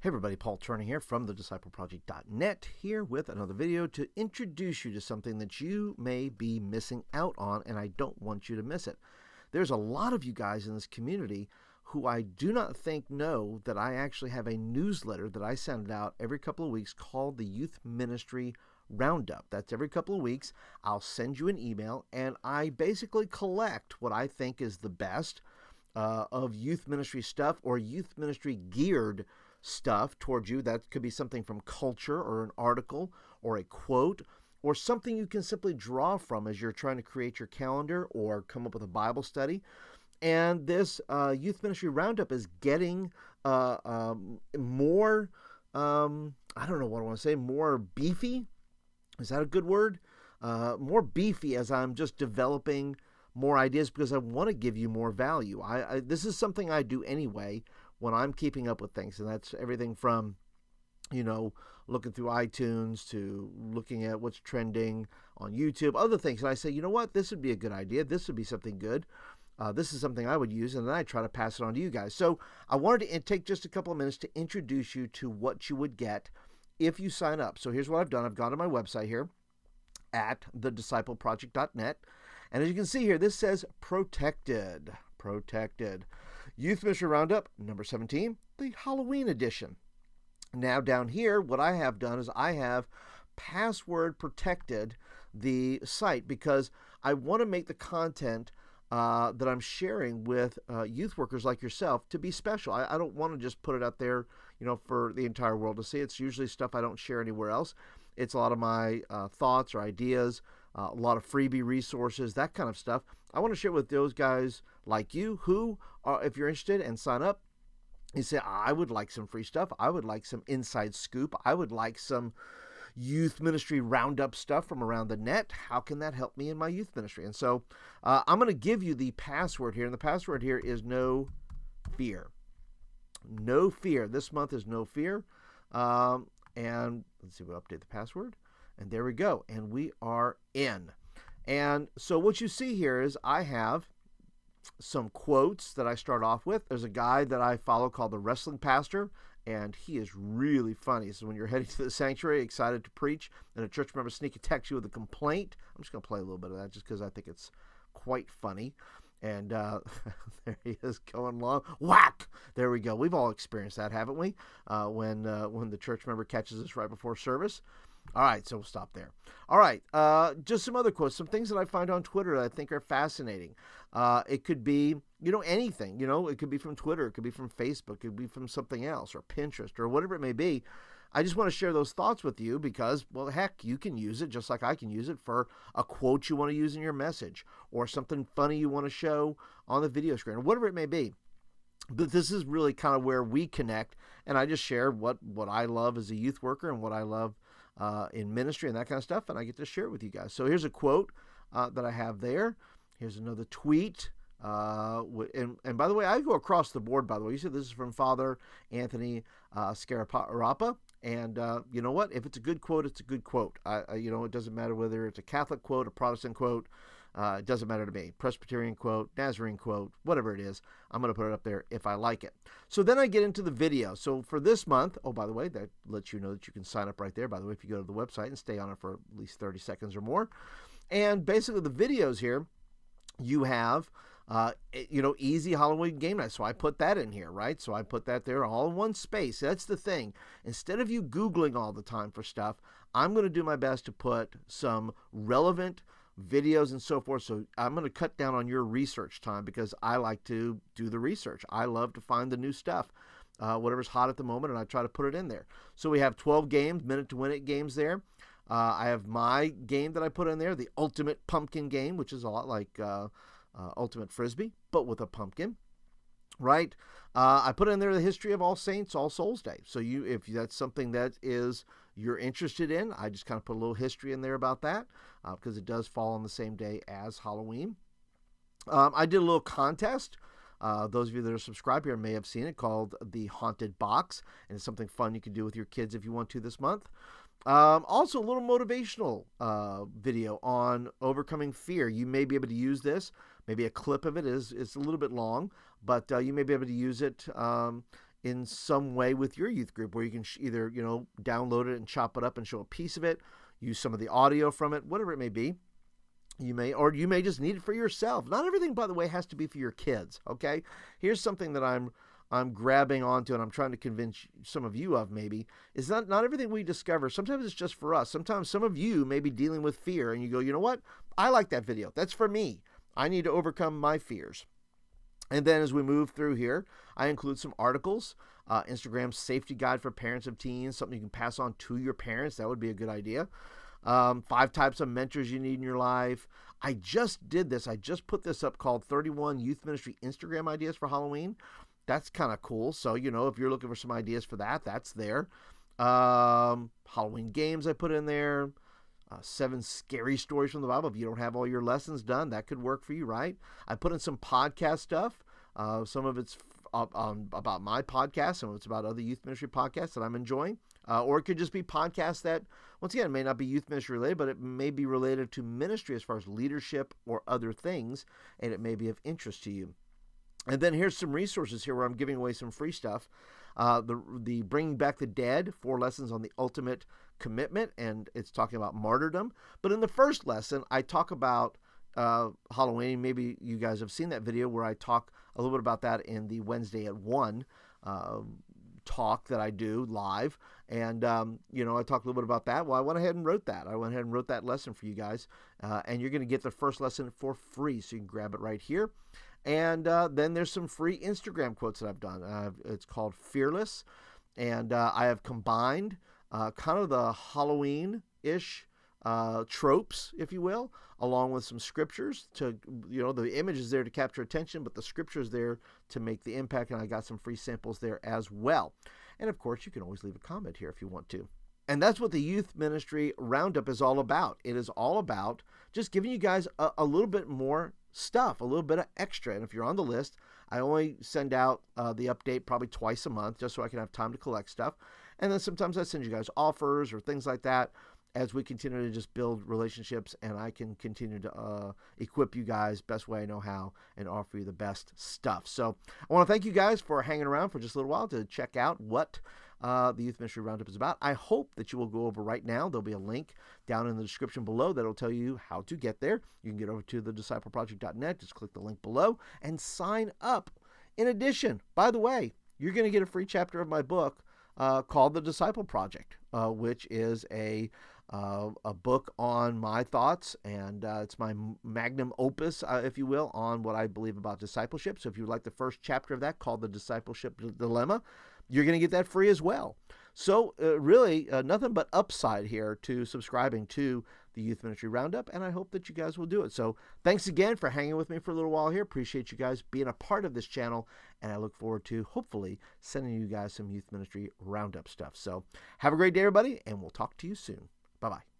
Hey everybody, Paul Turner here from thediscipleproject.net, here with another video to introduce you to something that you may be missing out on, and I don't want you to miss it. There's a lot of you guys in this community who I do not think know that I actually have a newsletter that I send out every couple of weeks called the Youth Ministry Roundup. That's every couple of weeks. I'll send you an email, and I basically collect what I think is the best of youth ministry stuff or youth ministry geared stuff towards you. That could be something from culture or an article or a quote or something you can simply draw from as you're trying to create your calendar or come up with a Bible study. And this youth ministry roundup is getting more, I don't know what I want to say, more beefy. Is that a good word? More beefy as I'm just developing more ideas because I want to give you more value. This is something I do anyway when I'm keeping up with things, and that's everything from, looking through iTunes to looking at what's trending on YouTube, other things. And I say, you know what, this would be a good idea. This would be something good. This is something I would use, and then I try to pass it on to you guys. So I wanted to take just a couple of minutes to introduce you to what you would get if you sign up. So here's what I've done. I've gone to my website here at thediscipleproject.net. And as you can see here, this says protected. Youth Ministry Roundup, number 17, the Halloween edition. Now down here, what I have done is I have password protected the site because I want to make the content that I'm sharing with youth workers like yourself to be special. I don't want to just put it out there, for the entire world to see. It's usually stuff I don't share anywhere else. It's a lot of my thoughts or ideas, a lot of freebie resources, that kind of stuff. I want to share with those guys like you who, if you're interested and sign up, you say, I would like some free stuff. I would like some inside scoop. I would like some youth ministry roundup stuff from around the net. How can that help me in my youth ministry? And so I'm going to give you the password here. And the password here is no fear. No fear. This month is no fear. And let's see, we'll update the password. And there we go. And we are in. And so what you see here is I have some quotes that I start off with. There's a guy that I follow called the Wrestling Pastor, and he is really funny. So when you're heading to the sanctuary, excited to preach, and a church member sneak attacks you with a complaint, I'm just going to play a little bit of that just because I think it's quite funny. And there he is going along. Whack! There we go. We've all experienced that, haven't we? When the church member catches us right before service. All right, so we'll stop there. All right, just some other quotes, some things that I find on Twitter that I think are fascinating. It could be, anything. It could be from Twitter, it could be from Facebook, it could be from something else, or Pinterest, or whatever it may be. I just want to share those thoughts with you because, well, heck, you can use it just like I can use it for a quote you want to use in your message or something funny you want to show on the video screen or whatever it may be. But this is really kind of where we connect, and I just share what I love as a youth worker and what I love in ministry and that kind of stuff, and I get to share it with you guys. So here's a quote that I have there. Here's another tweet. And by the way, I go across the board, by the way. You said this is from Father Anthony Scarapapa. And you know what? If it's a good quote, it's a good quote. It doesn't matter whether it's a Catholic quote, a Protestant quote. It doesn't matter to me. Presbyterian quote, Nazarene quote, whatever it is, I'm going to put it up there if I like it. So then I get into the video. So for this month, oh, by the way, that lets you know that you can sign up right there, by the way, if you go to the website and stay on it for at least 30 seconds or more. And basically the videos here, you have easy Halloween game night. So I put that in here, right? So I put that there all in one space. That's the thing. Instead of you Googling all the time for stuff, I'm going to do my best to put some relevant videos and so forth. So I'm going to cut down on your research time because I like to do the research. I love to find the new stuff, whatever's hot at the moment, and I try to put it in there. So we have 12 games, minute to win it games there. I have my game that I put in there, the Ultimate Pumpkin Game, which is a lot like Ultimate Frisbee, but with a pumpkin, right? I put in there the history of All Saints, All Souls Day. So if that's something that you're interested in, I just kind of put a little history in there about that because it does fall on the same day as Halloween. I did a little contest. Those of you that are subscribed here may have seen it, called the Haunted Box, and it's something fun you can do with your kids if you want to this month. Also, a little motivational video on overcoming fear. You may be able to use this. Maybe a clip of it is a little bit long, but you may be able to use it in some way with your youth group, where you can either, download it and chop it up and show a piece of it, use some of the audio from it, whatever it may be. You may just need it for yourself. Not everything, by the way, has to be for your kids. Okay, here's something that I'm grabbing onto, and I'm trying to convince some of you of, maybe, is not everything we discover. Sometimes it's just for us. Sometimes some of you may be dealing with fear, and you go, you know what? I like that video. That's for me. I need to overcome my fears. And then as we move through here, I include some articles. Instagram's safety guide for parents of teens, something you can pass on to your parents. That would be a good idea. 5 types of mentors you need in your life. I just did this. I just put this up, called 31 Youth Ministry Instagram Ideas for Halloween. That's kind of cool. So, if you're looking for some ideas for that, that's there. Halloween games I put in there. 7 scary stories from the Bible. If you don't have all your lessons done, that could work for you, right? I put in some podcast stuff. Some of it's about my podcast, some of it's about other youth ministry podcasts that I'm enjoying. Or it could just be podcasts that, once again, may not be youth ministry related, but it may be related to ministry as far as leadership or other things, and it may be of interest to you. And then here's some resources here where I'm giving away some free stuff. The Bringing Back the Dead, 4 lessons on the ultimate commitment, and it's talking about martyrdom. But in the first lesson, I talk about Halloween. Maybe you guys have seen that video where I talk a little bit about that in the Wednesday at 1 talk that I do live. And, I talked a little bit about that. Well, I went ahead and wrote that. I went ahead and wrote that lesson for you guys. And you're going to get the first lesson for free, so you can grab it right here. And then there's some free Instagram quotes that I've done. It's called Fearless. And I have combined kind of the Halloween-ish tropes, if you will, along with some scriptures to, the image is there to capture attention, but the scripture is there to make the impact. And I got some free samples there as well. And of course, you can always leave a comment here if you want to. And that's what the Youth Ministry Roundup is all about. It is all about just giving you guys a little bit more stuff, a little bit of extra. And if you're on the list, I only send out the update probably twice a month, just so I can have time to collect stuff. And then sometimes I send you guys offers or things like that as we continue to just build relationships, and I can continue to equip you guys best way I know how and offer you the best stuff. So I want to thank you guys for hanging around for just a little while to check out what the Youth Ministry Roundup is about. I hope that you will go over right now. There'll be a link down in the description below that'll tell you how to get there. You can get over to thediscipleproject.net. Just click the link below and sign up. In addition, by the way, you're going to get a free chapter of my book called The Disciple Project, which is a book on my thoughts, and it's my magnum opus, if you will, on what I believe about discipleship. So if you would like the first chapter of that, called The Discipleship Dilemma, you're going to get that free as well. So really, nothing but upside here to subscribing to the Youth Ministry Roundup, and I hope that you guys will do it. So thanks again for hanging with me for a little while here. Appreciate you guys being a part of this channel, and I look forward to hopefully sending you guys some Youth Ministry Roundup stuff. So have a great day, everybody, and we'll talk to you soon. Bye-bye.